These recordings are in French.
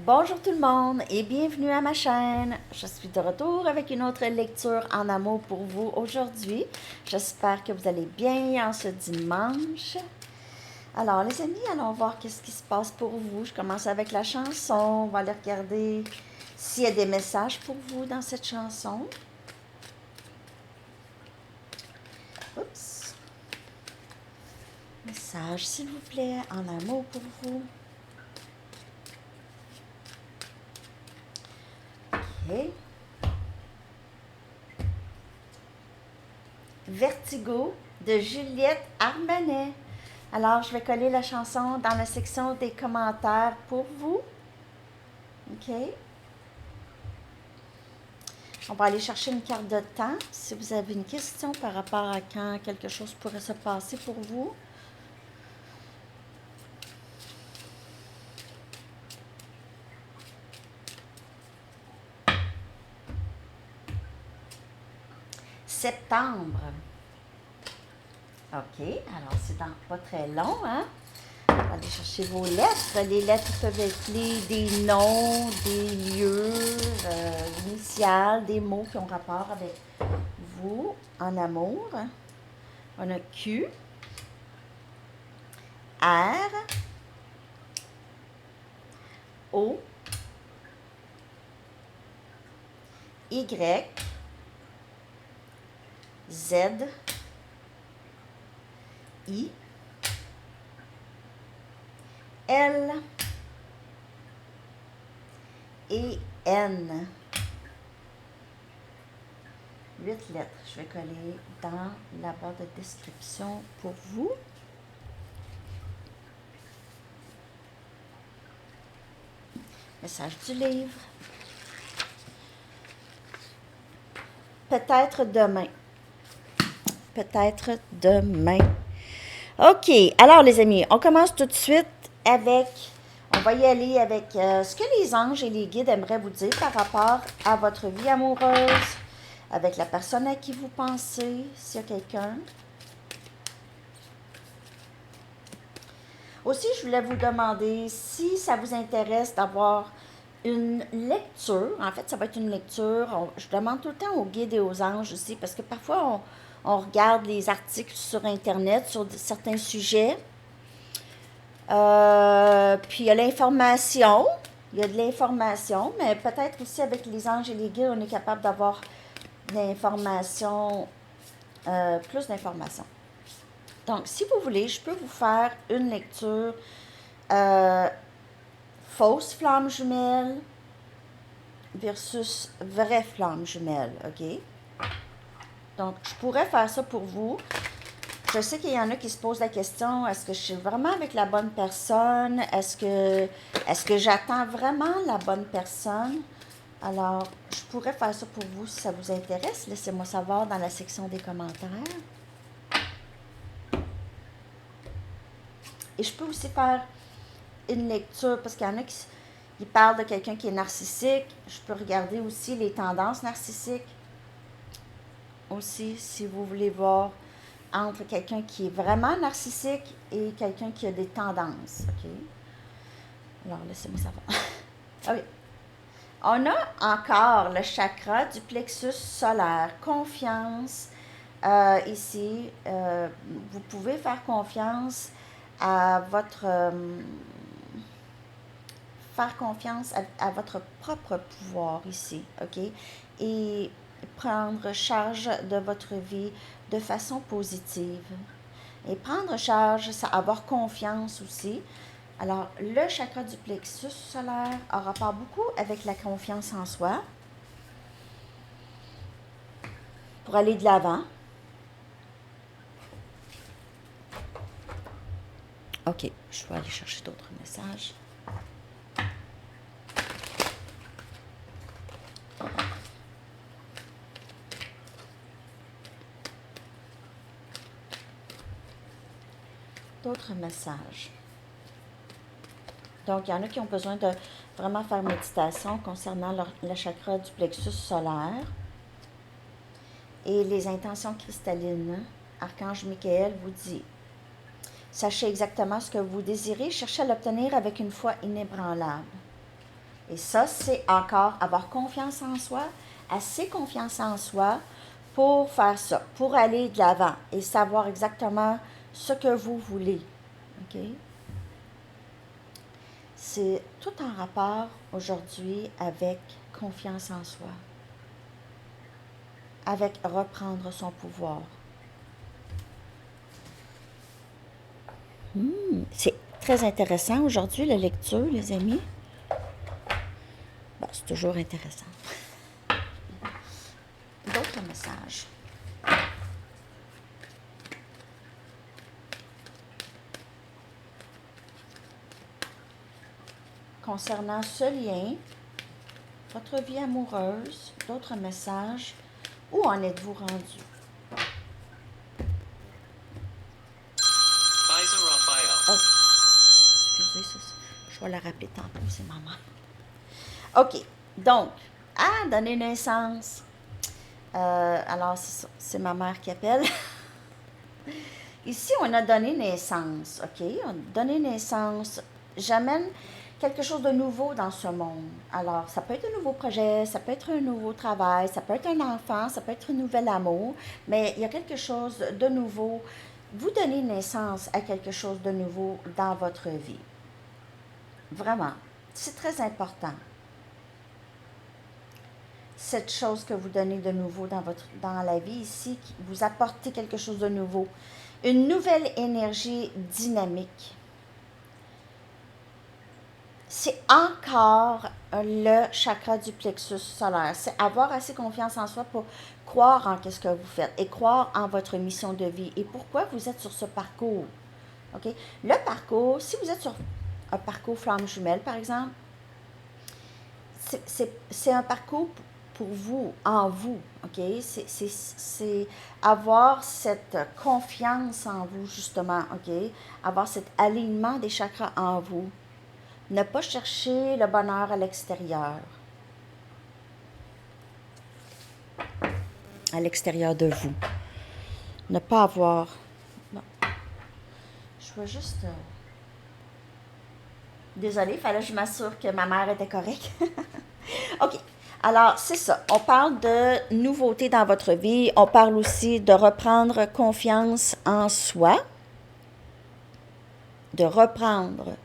Bonjour tout le monde et bienvenue à ma chaîne. Je suis de retour avec une autre lecture en amour pour vous aujourd'hui. J'espère que vous allez bien en ce dimanche. Alors les amis, allons voir qu'est-ce qui se passe pour vous. Je commence avec la chanson. On va aller regarder s'il y a des messages pour vous dans cette chanson. Oups. Message s'il vous plaît, en amour pour vous. Ok. Vertigo de Juliette Armanet. Alors, je vais coller la chanson dans la section des commentaires pour vous. OK? On va aller chercher une carte de temps. Si vous avez une question par rapport à quand quelque chose pourrait se passer pour vous. Septembre. OK, alors c'est dans pas très long, hein? On va aller chercher vos lettres. Les lettres peuvent être des noms, des lieux, initiales, des mots qui ont rapport avec vous en amour. On a Q, R, O, Y, Z, I, L et N. 8 lettres. Je vais coller dans la barre de description pour vous. Message du livre. Peut-être demain. Peut-être demain. OK. Alors, les amis, on commence tout de suite avec... On va y aller avec ce que les anges et les guides aimeraient vous dire par rapport à votre vie amoureuse, avec la personne à qui vous pensez, s'il y a quelqu'un. Aussi, je voulais vous demander si ça vous intéresse d'avoir une lecture. En fait, ça va être une lecture. Je demande tout le temps aux guides et aux anges aussi, parce que parfois, on regarde les articles sur Internet sur certains sujets. Puis il y a l'information. Il y a de l'information, mais peut-être aussi avec les anges et les guides, on est capable d'avoir d'informations, plus d'informations. Donc, si vous voulez, je peux vous faire une lecture fausse flamme jumelle versus vraie flamme jumelle, OK? Donc, je pourrais faire ça pour vous. Je sais qu'il y en a qui se posent la question, est-ce que je suis vraiment avec la bonne personne? Est-ce que j'attends vraiment la bonne personne? Alors, je pourrais faire ça pour vous si ça vous intéresse. Laissez-moi savoir dans la section des commentaires. Et je peux aussi faire une lecture, parce qu'il y en a qui parlent de quelqu'un qui est narcissique. Je peux regarder aussi les tendances narcissiques. Aussi, si vous voulez voir entre quelqu'un qui est vraiment narcissique et quelqu'un qui a des tendances. OK? Alors, laissez-moi savoir. Ah oui. On a encore le chakra du plexus solaire. Confiance. Ici, vous pouvez faire confiance à votre... faire confiance à votre propre pouvoir ici, OK? Et prendre charge de votre vie de façon positive. Et prendre charge, c'est avoir confiance aussi. Alors, le chakra du plexus solaire a rapport beaucoup avec la confiance en soi pour aller de l'avant. OK, je vais aller chercher d'autres messages. D'autres messages. Donc, il y en a qui ont besoin de vraiment faire méditation concernant le chakra du plexus solaire et les intentions cristallines. Archange Michael vous dit: sachez exactement ce que vous désirez, cherchez à l'obtenir avec une foi inébranlable. Et ça, c'est encore avoir confiance en soi, assez confiance en soi pour faire ça, pour aller de l'avant et savoir exactement ce que vous voulez. OK? C'est tout en rapport aujourd'hui avec confiance en soi, avec reprendre son pouvoir. C'est très intéressant aujourd'hui, la lecture, les amis. Bon, c'est toujours intéressant. D'autres messages. Concernant ce lien, votre vie amoureuse, d'autres messages, où en êtes-vous rendu? Oh, excusez, je vais la rappeler tantôt, c'est maman. OK, donc, donner naissance. Alors, c'est ça, c'est ma mère qui appelle. Ici, on a donné naissance, OK? On a donné naissance. J'amène quelque chose de nouveau dans ce monde. Alors, ça peut être un nouveau projet, ça peut être un nouveau travail, ça peut être un enfant, ça peut être un nouvel amour, mais il y a quelque chose de nouveau. Vous donnez naissance à quelque chose de nouveau dans votre vie. Vraiment, c'est très important. Cette chose que vous donnez de nouveau dans la vie ici, vous apportez quelque chose de nouveau. Une nouvelle énergie dynamique. C'est encore le chakra du plexus solaire. C'est avoir assez confiance en soi pour croire en ce que vous faites et croire en votre mission de vie et pourquoi vous êtes sur ce parcours. OK? Le parcours, si vous êtes sur un parcours flamme jumelle, par exemple, c'est un parcours pour vous, en vous, OK? C'est avoir cette confiance en vous, justement, OK? Avoir cet alignement des chakras en vous. Ne pas chercher le bonheur à l'extérieur. À l'extérieur de vous. Ne pas avoir... Non. Je veux juste... Désolée, il fallait que je m'assure que ma mère était correcte. OK. Alors, c'est ça. On parle de nouveautés dans votre vie. On parle aussi de reprendre confiance en soi. De reprendre.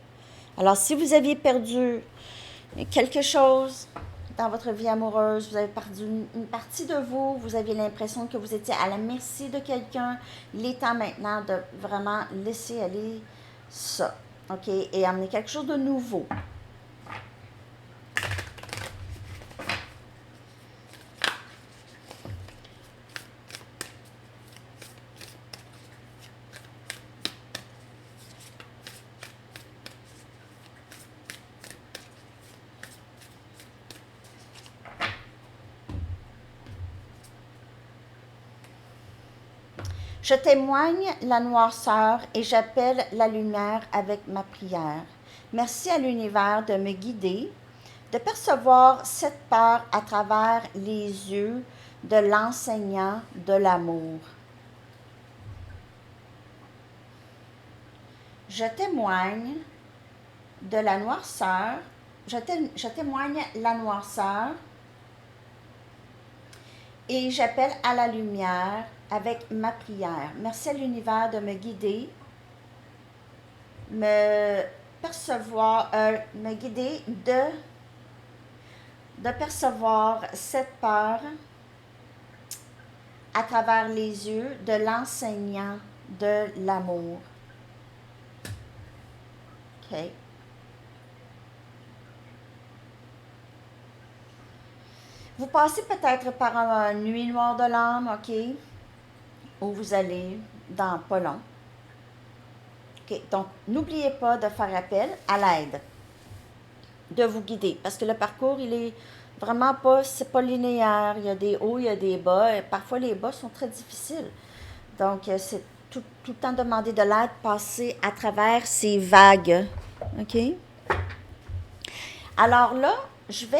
Alors, si vous aviez perdu quelque chose dans votre vie amoureuse, vous avez perdu une partie de vous, vous aviez l'impression que vous étiez à la merci de quelqu'un, il est temps maintenant de vraiment laisser aller ça. OK? Et amener quelque chose de nouveau. Je témoigne la noirceur et j'appelle la lumière avec ma prière. Merci à l'univers de me guider, de percevoir cette peur à travers les yeux de l'enseignant de l'amour. Je témoigne de la noirceur, je témoigne la noirceur et j'appelle à la lumière avec ma prière. Merci à l'univers de me guider, me guider de percevoir cette peur à travers les yeux de l'enseignant de l'amour. OK. Vous passez peut-être par une nuit noire de l'âme, OK, où vous allez dans pas long. OK, donc n'oubliez pas de faire appel à l'aide, de vous guider, parce que le parcours, il est vraiment pas, c'est pas linéaire, il y a des hauts, il y a des bas, et parfois les bas sont très difficiles. Donc, c'est tout le temps demander de l'aide, passer à travers ces vagues, OK? Alors là, je vais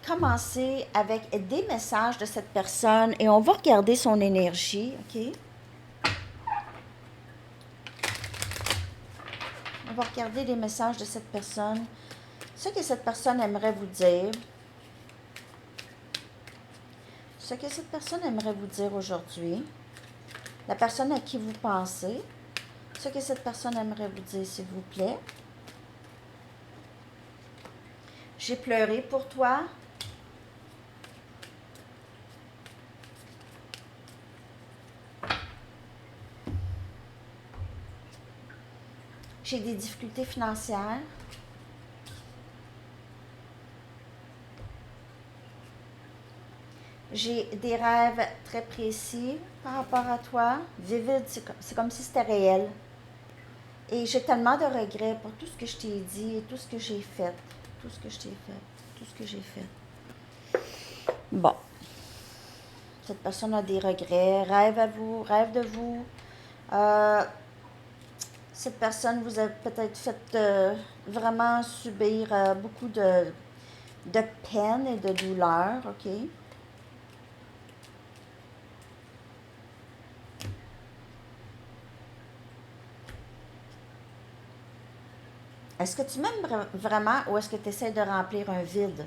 commencer avec des messages de cette personne et on va regarder son énergie, OK? On va regarder les messages de cette personne, ce que cette personne aimerait vous dire. Ce que cette personne aimerait vous dire aujourd'hui. La personne à qui vous pensez. Ce que cette personne aimerait vous dire, s'il vous plaît. J'ai pleuré pour toi. J'ai des difficultés financières. J'ai des rêves très précis par rapport à toi, vivides, c'est comme si c'était réel. Et j'ai tellement de regrets pour tout ce que je t'ai dit et tout ce que j'ai fait. Tout ce que je t'ai fait. Tout ce que j'ai fait. Bon. Cette personne a des regrets, rêve à vous, rêve de vous. Cette personne vous a peut-être fait vraiment subir beaucoup de peine et de douleur, ok? Est-ce que tu m'aimes vraiment ou est-ce que tu essaies de remplir un vide?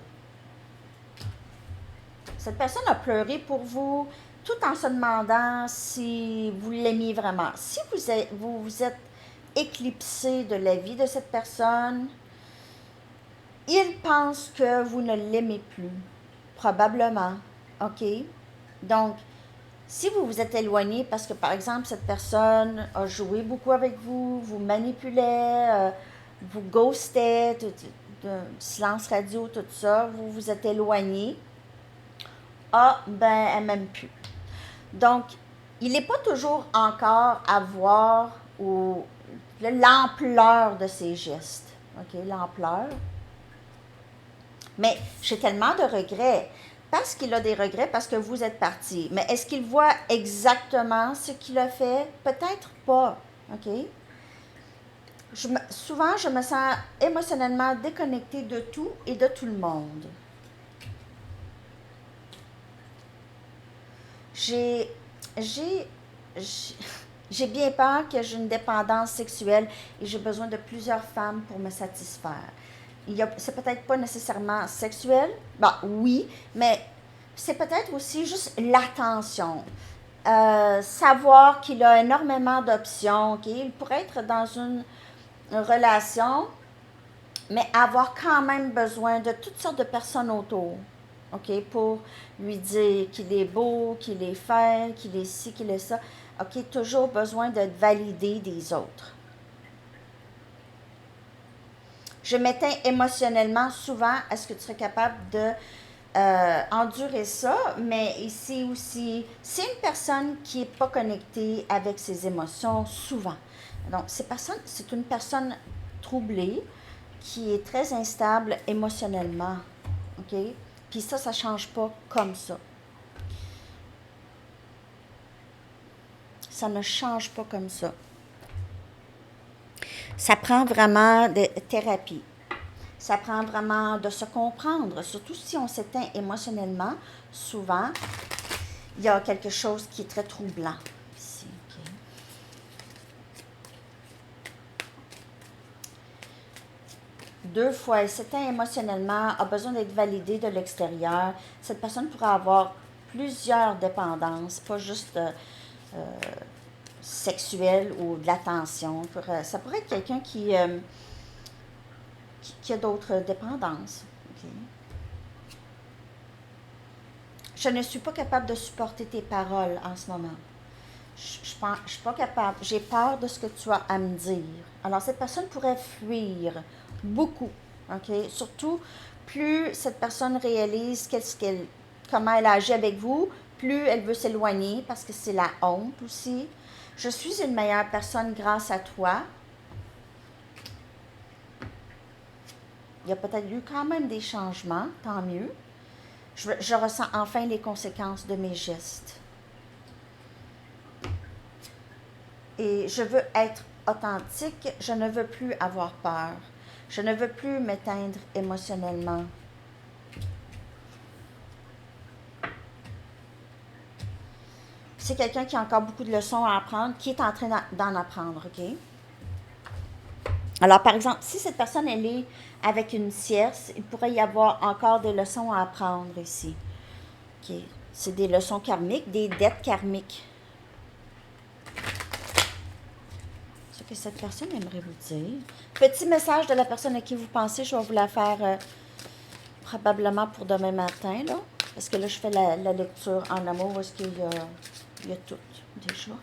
Cette personne a pleuré pour vous tout en se demandant si vous l'aimiez vraiment. Si vous êtes éclipsé de la vie de cette personne, il pense que vous ne l'aimez plus, probablement, ok? Donc, si vous vous êtes éloigné parce que, par exemple, cette personne a joué beaucoup avec vous, vous manipulait, vous ghostait, silence radio, tout ça, vous vous êtes éloigné, ah, ben, elle m'aime plus. Donc, il n'est pas toujours encore à voir l'ampleur de ses gestes. OK, l'ampleur. Mais j'ai tellement de regrets. Parce qu'il a des regrets, parce que vous êtes parti. Mais est-ce qu'il voit exactement ce qu'il a fait? Peut-être pas. OK? Souvent, je me sens émotionnellement déconnectée de tout et de tout le monde. J'ai bien peur que j'ai une dépendance sexuelle et j'ai besoin de plusieurs femmes pour me satisfaire. C'est peut-être pas nécessairement sexuel, bah oui, mais c'est peut-être aussi juste l'attention. Savoir qu'il a énormément d'options, ok? Il pourrait être dans une relation, mais avoir quand même besoin de toutes sortes de personnes autour. OK, pour lui dire qu'il est beau, qu'il est fin, qu'il est ci, qu'il est ça. OK, toujours besoin d'être validé des autres. Je m'éteins émotionnellement souvent. Est-ce que tu serais capable de endurer ça? Mais ici aussi, c'est une personne qui n'est pas connectée avec ses émotions souvent. Donc, c'est une personne troublée qui est très instable émotionnellement. OK? Puis ça ne change pas comme ça. Ça ne change pas comme ça. Ça prend vraiment de thérapie. Ça prend vraiment de se comprendre, surtout si on s'éteint émotionnellement. Souvent, il y a quelque chose qui est très troublant ici. Okay. Deux fois, il s'éteint émotionnellement, a besoin d'être validé de l'extérieur. Cette personne pourrait avoir plusieurs dépendances, pas juste sexuelle ou de l'attention. Ça pourrait être quelqu'un qui a d'autres dépendances. Okay. Je ne suis pas capable de supporter tes paroles en ce moment. Je ne suis pas capable. J'ai peur de ce que tu as à me dire. Alors, cette personne pourrait fuir beaucoup. Okay? Surtout, plus cette personne réalise comment elle agit avec vous, plus elle veut s'éloigner parce que c'est la honte aussi. Je suis une meilleure personne grâce à toi. Il y a peut-être eu quand même des changements, tant mieux. Je ressens enfin les conséquences de mes gestes. Et je veux être authentique, je ne veux plus avoir peur. Je ne veux plus m'éteindre émotionnellement. C'est quelqu'un qui a encore beaucoup de leçons à apprendre, qui est en train d'en apprendre, OK? Alors, par exemple, si cette personne, elle est avec une tierce, il pourrait y avoir encore des leçons à apprendre ici. OK. C'est des leçons karmiques, des dettes karmiques. Ce que cette personne aimerait vous dire. Petit message de la personne à qui vous pensez, je vais vous la faire probablement pour demain matin, là. Parce que là, je fais la lecture en amour, où est-ce qu'il y a tout, déjà.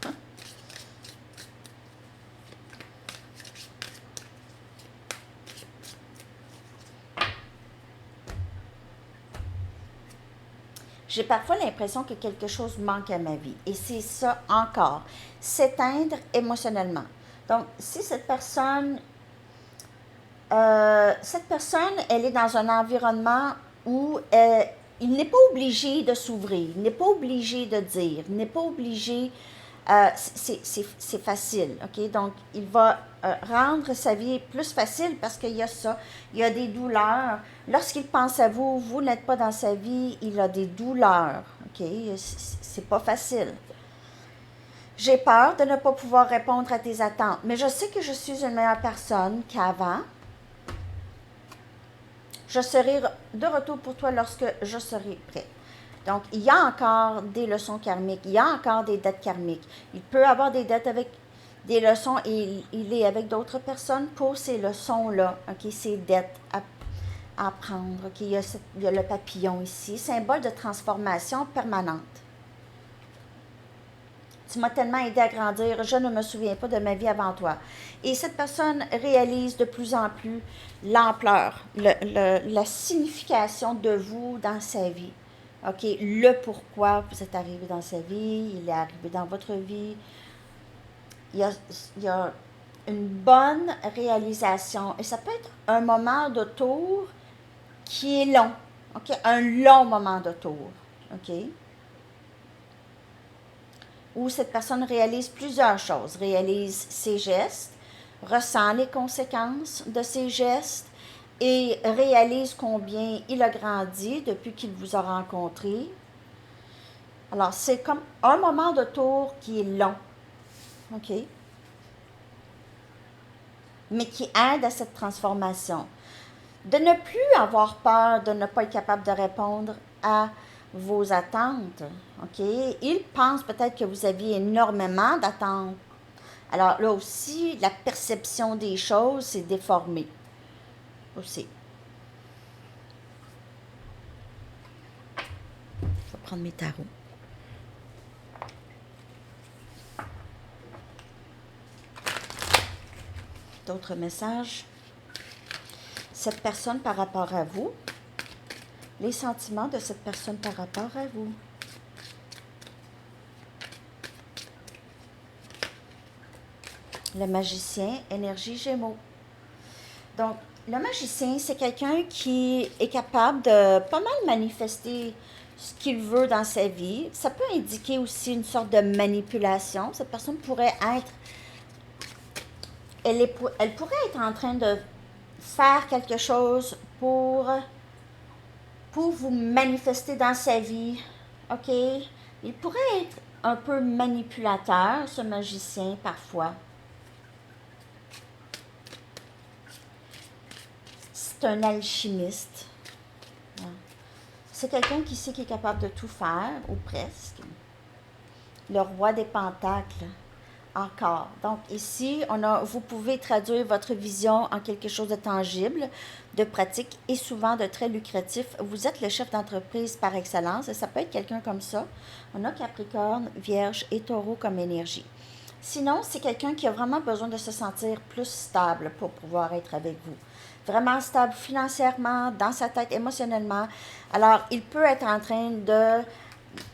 J'ai parfois l'impression que quelque chose manque à ma vie. Et c'est ça encore. S'éteindre émotionnellement. Donc, si cette personne, elle est dans un environnement où il n'est pas obligé de s'ouvrir, il n'est pas obligé de dire, il n'est pas obligé, c'est facile, OK? Donc, il va rendre sa vie plus facile parce qu'il y a ça, il y a des douleurs. Lorsqu'il pense à vous, vous n'êtes pas dans sa vie, il a des douleurs, OK? C'est pas facile. J'ai peur de ne pas pouvoir répondre à tes attentes, mais je sais que je suis une meilleure personne qu'avant. Je serai de retour pour toi lorsque je serai prêt. Donc, il y a encore des leçons karmiques, il y a encore des dettes karmiques. Il peut avoir des dettes avec des leçons et il est avec d'autres personnes pour ces leçons-là, OK, ces dettes à apprendre. OK, il y a le papillon ici, symbole de transformation permanente. Tu m'as tellement aidé à grandir, je ne me souviens pas de ma vie avant toi. Et cette personne réalise de plus en plus l'ampleur, la signification de vous dans sa vie. OK, le pourquoi vous êtes arrivé dans sa vie, il est arrivé dans votre vie. Il y a une bonne réalisation. Et ça peut être un moment de tour qui est long. OK, un long moment de tour. OK? Où cette personne réalise plusieurs choses, réalise ses gestes, ressent les conséquences de ses gestes et réalise combien il a grandi depuis qu'il vous a rencontré. Alors, c'est comme un moment de tour qui est long, OK? Mais qui aide à cette transformation. De ne plus avoir peur de ne pas être capable de répondre à vos attentes, OK? Il pense peut-être que vous aviez énormément d'attentes. Alors là aussi, la perception des choses s'est déformée aussi. Je vais prendre mes tarots. D'autres messages? Cette personne par rapport à vous, les sentiments de cette personne par rapport à vous. Le magicien, énergie Gémeaux. Donc, le magicien, c'est quelqu'un qui est capable de pas mal manifester ce qu'il veut dans sa vie. Ça peut indiquer aussi une sorte de manipulation. Cette personne pourrait être, elle pourrait être en train de faire quelque chose pour vous manifester dans sa vie. OK? Il pourrait être un peu manipulateur, ce magicien, parfois. C'est un alchimiste. C'est quelqu'un qui sait qu'il est capable de tout faire, ou presque. Le roi des pentacles, encore. Donc ici, vous pouvez traduire votre vision en quelque chose de tangible, de pratique et souvent de très lucratif. Vous êtes le chef d'entreprise par excellence et ça peut être quelqu'un comme ça. On a Capricorne, Vierge et Taureau comme énergie. Sinon, c'est quelqu'un qui a vraiment besoin de se sentir plus stable pour pouvoir être avec vous. Vraiment stable financièrement, dans sa tête, émotionnellement. Alors, il peut être en train de...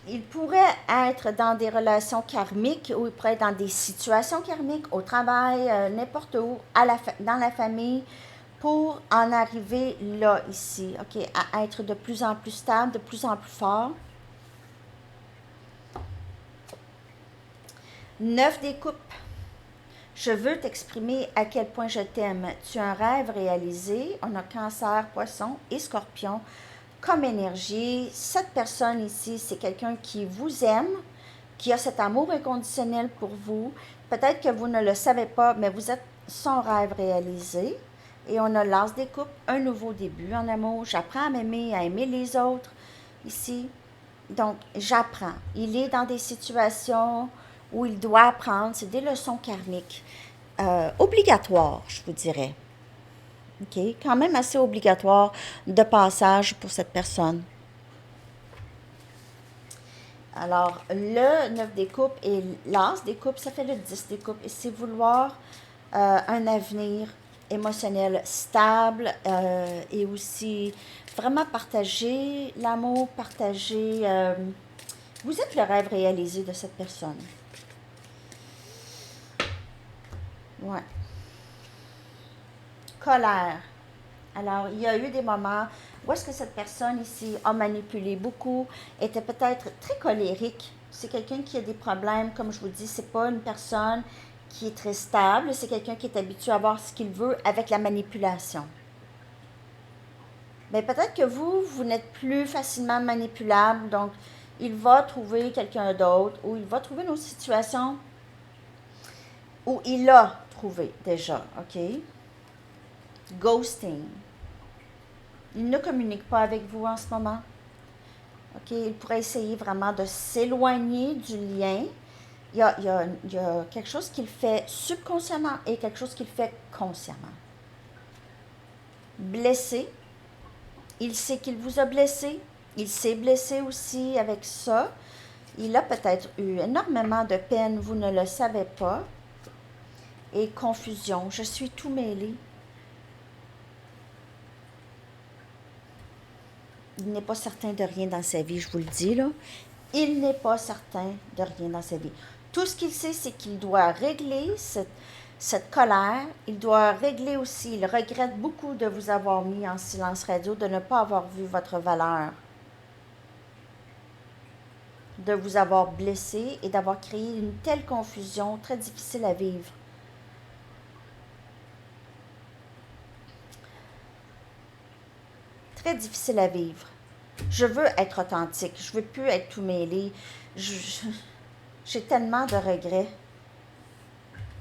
Il pourrait être dans des relations karmiques ou il pourrait être dans des situations karmiques, au travail, n'importe où, dans la famille, pour en arriver là, ici, OK, à être de plus en plus stable, de plus en plus fort. 9 des coupes. Je veux t'exprimer à quel point je t'aime. Tu as un rêve réalisé. On a Cancer, Poisson et Scorpion comme énergie. Cette personne ici, c'est quelqu'un qui vous aime, qui a cet amour inconditionnel pour vous. Peut-être que vous ne le savez pas, mais vous êtes son rêve réalisé. Et on a l'as des coupes, un nouveau début en amour. J'apprends à aimer les autres ici. Donc, j'apprends. Il est dans des situations où il doit apprendre. C'est des leçons karmiques. Obligatoires, je vous dirais. OK? Quand même assez obligatoire de passage pour cette personne. Alors, le 9 des coupes et l'as des coupes, ça fait le 10 des coupes. Et c'est vouloir un avenir émotionnel stable et aussi vraiment partager l'amour, partager... vous êtes le rêve réalisé de cette personne. Ouais. Colère. Alors, il y a eu des moments où est-ce que cette personne ici a manipulé beaucoup, était peut-être très colérique. C'est quelqu'un qui a des problèmes, comme je vous dis, c'est pas une personne qui est très stable, c'est quelqu'un qui est habitué à voir ce qu'il veut avec la manipulation. Mais peut-être que vous n'êtes plus facilement manipulable, donc il va trouver quelqu'un d'autre ou il va trouver une autre situation où il a trouvé déjà, OK? Ghosting. Il ne communique pas avec vous en ce moment. OK? Il pourrait essayer vraiment de s'éloigner du lien. Il y a quelque chose qu'il fait subconsciemment et quelque chose qu'il fait consciemment. Blessé. Il sait qu'il vous a blessé. Il s'est blessé aussi avec ça. Il a peut-être eu énormément de peine, vous ne le savez pas. Et confusion. Je suis tout mêlé. Il n'est pas certain de rien dans sa vie, je vous le dis là. Il n'est pas certain de rien dans sa vie. Tout ce qu'il sait, c'est qu'il doit régler cette colère. Il doit régler aussi, il regrette beaucoup de vous avoir mis en silence radio, de ne pas avoir vu votre valeur, de vous avoir blessé et d'avoir créé une telle confusion très difficile à vivre. Très difficile à vivre. Je veux être authentique. Je veux plus être tout mêlé. J'ai tellement de regrets.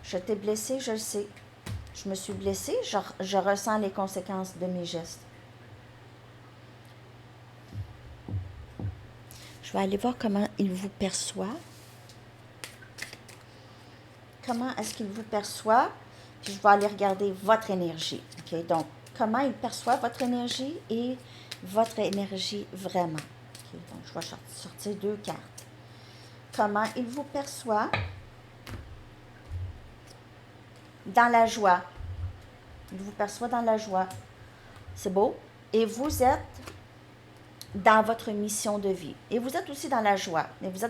Je t'ai blessé, je le sais. Je me suis blessée, je ressens les conséquences de mes gestes. Je vais aller voir comment il vous perçoit. Comment est-ce qu'il vous perçoit? Puis je vais aller regarder votre énergie. OK? Donc, comment il perçoit votre énergie et votre énergie vraiment. OK? Donc, je vais sortir 2 cartes. Comment il vous perçoit? Dans la joie. Il vous perçoit dans la joie. C'est beau. Et vous êtes dans votre mission de vie. Et vous êtes aussi dans la joie. Et vous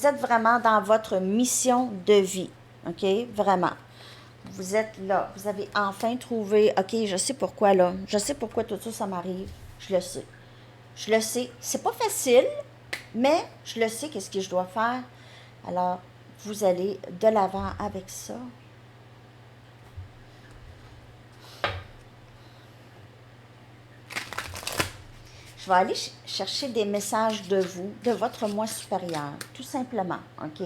êtes vraiment dans votre mission de vie. OK? Vraiment. Vous êtes là. Vous avez enfin trouvé, OK, je sais pourquoi là. Je sais pourquoi tout ça, ça m'arrive. Je le sais. Je le sais. C'est pas facile, mais je le sais qu'est-ce que je dois faire. Alors, vous allez de l'avant avec ça. Je vais aller chercher des messages de vous, de votre moi supérieur, tout simplement, OK?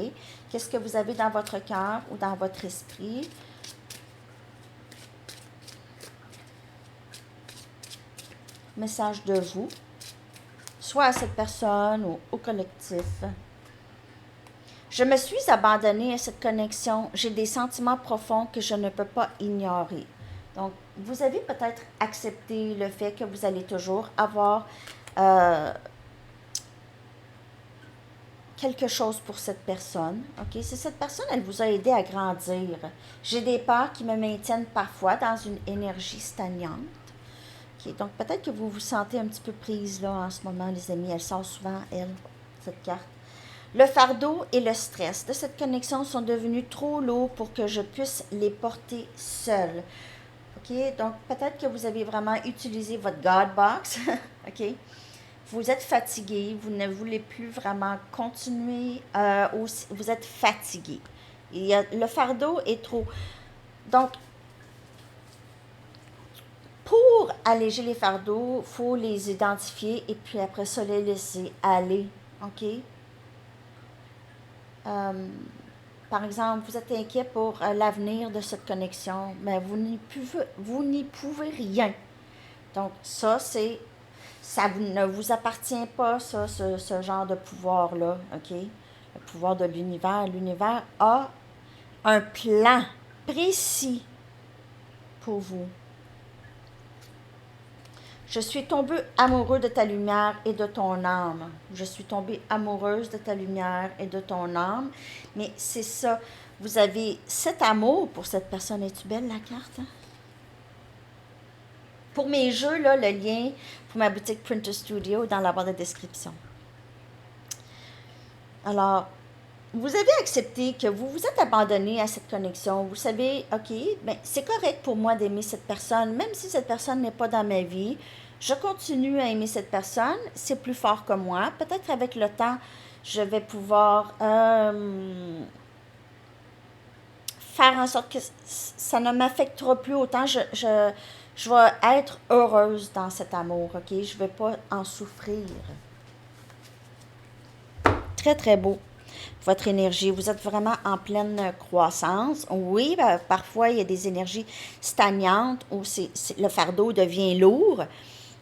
Qu'est-ce que vous avez dans votre cœur ou dans votre esprit? Message de vous, soit à cette personne ou au collectif. Je me suis abandonnée à cette connexion. J'ai des sentiments profonds que je ne peux pas ignorer. Donc, vous avez peut-être accepté le fait que vous allez toujours avoir quelque chose pour cette personne. OK? Si cette personne, elle vous a aidé à grandir. J'ai des peurs qui me maintiennent parfois dans une énergie stagnante. OK? Donc, peut-être que vous vous sentez un petit peu prise là en ce moment, les amis. Elle sort souvent, elle, cette carte. Le fardeau et le stress de cette connexion sont devenus trop lourds pour que je puisse les porter seule. OK? Donc, peut-être que vous avez vraiment utilisé votre God Box. OK? Vous êtes fatigué, vous ne voulez plus vraiment continuer, vous êtes fatigué. Le fardeau est trop. Donc, pour alléger les fardeaux, il faut les identifier et puis après ça, les laisser aller. OK? par exemple, vous êtes inquiet pour l'avenir de cette connexion, mais vous n'y pouvez rien. Donc, ça ne vous appartient pas, ça, ce genre de pouvoir-là, OK? Le pouvoir de l'univers. L'univers a un plan précis pour vous. Je suis tombé amoureux de ta lumière et de ton âme. Je suis tombée amoureuse de ta lumière et de ton âme. Mais c'est ça. Vous avez cet amour pour cette personne. Es-tu belle, la carte? Hein? Pour mes jeux, là, le lien pour ma boutique Printer Studio dans la barre de description. Alors, vous avez accepté que vous vous êtes abandonné à cette connexion. Vous savez, OK, ben, c'est correct pour moi d'aimer cette personne, même si cette personne n'est pas dans ma vie. Je continue à aimer cette personne. C'est plus fort que moi. Peut-être avec le temps, je vais pouvoir faire en sorte que ça ne m'affectera plus autant. Je vais être heureuse dans cet amour, OK? Je ne vais pas en souffrir. Très, très beau, votre énergie. Vous êtes vraiment en pleine croissance. Oui, ben, parfois, il y a des énergies stagnantes où le fardeau devient lourd.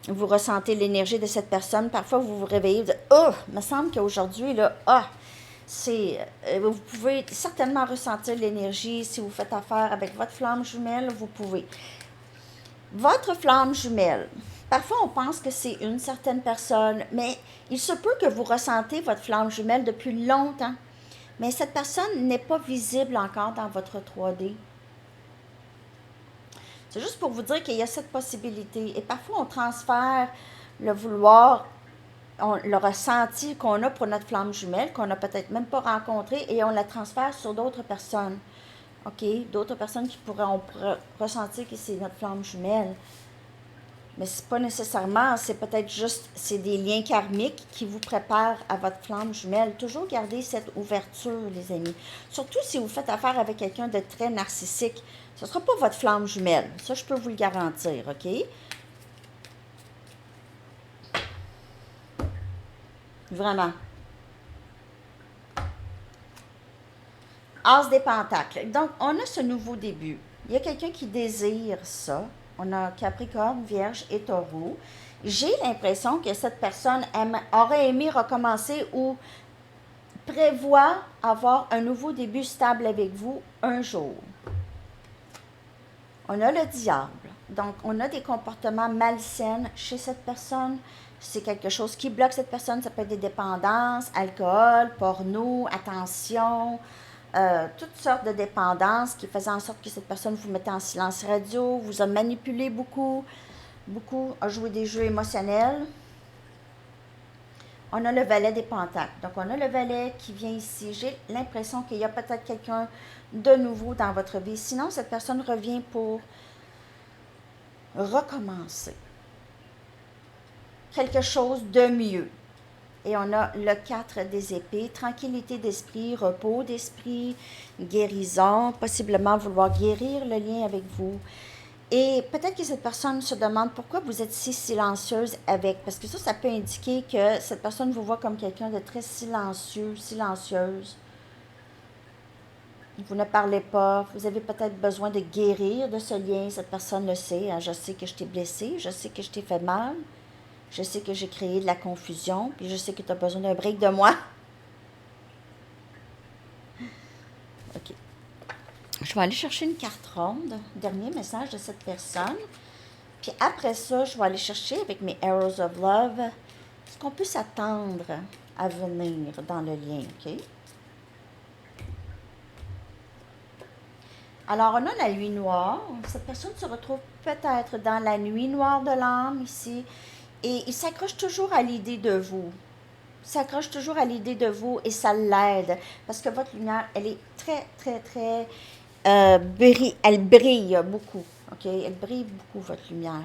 Vous ressentez l'énergie de cette personne. Parfois, vous vous réveillez, vous dites « Oh, il me semble qu'aujourd'hui, là, vous pouvez certainement ressentir l'énergie si vous faites affaire avec votre flamme jumelle, vous pouvez. Votre flamme jumelle, parfois on pense que c'est une certaine personne, mais il se peut que vous ressentez votre flamme jumelle depuis longtemps, mais cette personne n'est pas visible encore dans votre 3D. C'est juste pour vous dire qu'il y a cette possibilité. Et parfois on transfère le vouloir, le ressenti qu'on a pour notre flamme jumelle, qu'on n'a peut-être même pas rencontré, et on la transfère sur d'autres personnes. OK? D'autres personnes qui pourraient ressentir que c'est notre flamme jumelle. Mais c'est pas nécessairement, c'est peut-être juste, c'est des liens karmiques qui vous préparent à votre flamme jumelle. Toujours garder cette ouverture, les amis. Surtout si vous faites affaire avec quelqu'un de très narcissique. Ce ne sera pas votre flamme jumelle. Ça, je peux vous le garantir, OK? Vraiment. As des pentacles. Donc, on a ce nouveau début. Il y a quelqu'un qui désire ça. On a Capricorne, Vierge et Taureau. J'ai l'impression que cette personne aurait aimé recommencer ou prévoit avoir un nouveau début stable avec vous un jour. On a le diable. Donc, on a des comportements malsains chez cette personne. C'est quelque chose qui bloque cette personne. Ça peut être des dépendances, alcool, porno, attention, toutes sortes de dépendances qui faisaient en sorte que cette personne vous mettait en silence radio, vous a manipulé beaucoup, a joué des jeux émotionnels. On a le valet des pentacles. Donc, on a le valet qui vient ici. J'ai l'impression qu'il y a peut-être quelqu'un de nouveau dans votre vie. Sinon, cette personne revient pour recommencer quelque chose de mieux. Et on a le 4 des épées, tranquillité d'esprit, repos d'esprit, guérison, possiblement vouloir guérir le lien avec vous. Et peut-être que cette personne se demande pourquoi vous êtes si silencieuse avec, parce que ça peut indiquer que cette personne vous voit comme quelqu'un de très silencieux, silencieuse. Vous ne parlez pas, vous avez peut-être besoin de guérir de ce lien, cette personne le sait. Hein, je sais que je t'ai blessé, je sais que je t'ai fait mal. Je sais que j'ai créé de la confusion, puis je sais que tu as besoin d'un break de moi. OK. Je vais aller chercher une carte ronde, dernier message de cette personne. Puis après ça, je vais aller chercher avec mes Arrows of Love ce qu'on peut s'attendre à venir dans le lien, OK? Alors, on a la nuit noire. Cette personne se retrouve peut-être dans la nuit noire de l'âme ici. Et il s'accroche toujours à l'idée de vous. Il s'accroche toujours à l'idée de vous et ça l'aide. Parce que votre lumière, elle est très, très, très... elle brille beaucoup. OK? Elle brille beaucoup, votre lumière.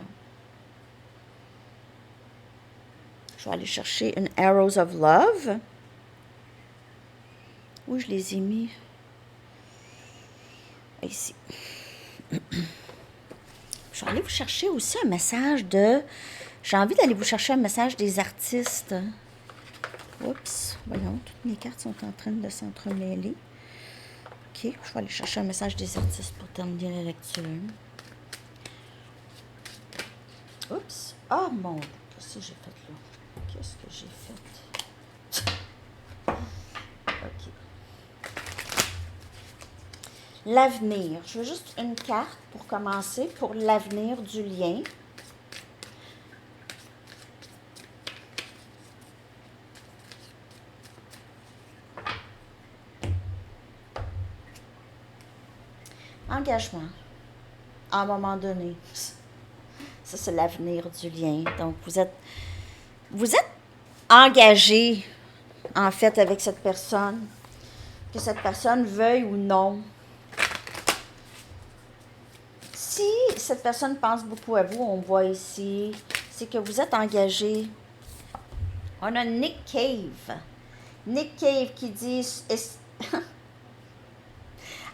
Je vais aller chercher une Arrows of Love. Où je les ai mis? Ici. Je vais aller vous chercher aussi un message de... J'ai envie d'aller vous chercher un message des artistes. Oups, voyons, toutes mes cartes sont en train de s'entremêler. OK, je vais aller chercher un message des artistes pour terminer la lecture. Oups. Oh mon Dieu, qu'est-ce que j'ai fait là? Qu'est-ce que j'ai fait? OK. L'avenir. Je veux juste une carte pour commencer, pour l'avenir du lien. Engagement. À un moment donné. Ça, c'est l'avenir du lien. Donc, vous êtes engagé, en fait, avec cette personne. Que cette personne veuille ou non. Si cette personne pense beaucoup à vous, on voit ici, c'est que vous êtes engagé. On a Nick Cave. Nick Cave qui dit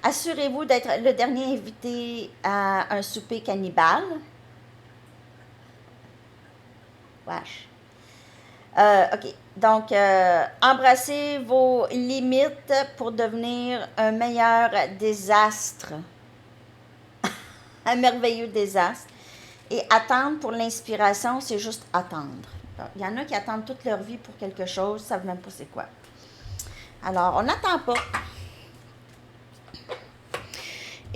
assurez-vous d'être le dernier invité à un souper cannibale. Wesh. OK. Donc, embrassez vos limites pour devenir un meilleur désastre. Un merveilleux désastre. Et attendre pour l'inspiration, c'est juste attendre. Donc, il y en a qui attendent toute leur vie pour quelque chose, ne savent même pas c'est quoi. Alors, on n'attend pas.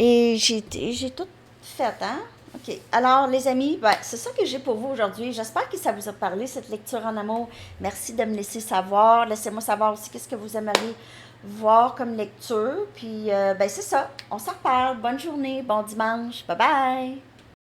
Et j'ai tout fait, hein? OK. Alors, les amis, ben, c'est ça que j'ai pour vous aujourd'hui. J'espère que ça vous a parlé, cette lecture en amour. Merci de me laisser savoir. Laissez-moi savoir aussi qu'est-ce que vous aimeriez voir comme lecture. Puis, ben, c'est ça. On s'en reparle. Bonne journée, bon dimanche. Bye bye!